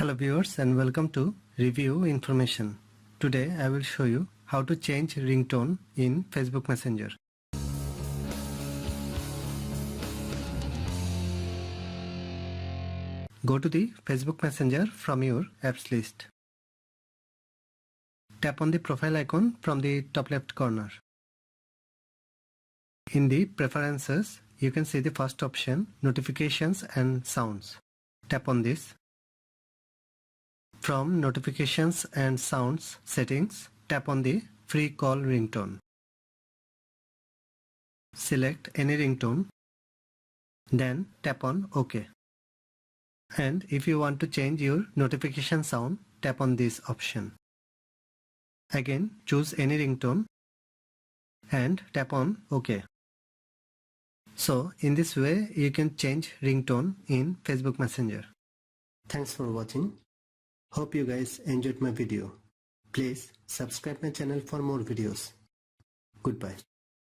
Hello viewers and welcome to Review Information. Today I will show you how to change ringtone in Facebook Messenger. Go to the Facebook Messenger from your apps list. Tap on the profile icon from the top left corner. In the preferences, you can see the first option, notifications and sounds. Tap on this. From notifications and sounds settings, tap on the free call ringtone. Select any ringtone, then tap on OK. And if you want to change your notification sound, tap on this option. Again, choose any ringtone and tap on OK. So in this way you can change ringtone in Facebook Messenger. Thanks for watching. Hope you guys enjoyed my video. Please subscribe my channel for more videos. Goodbye.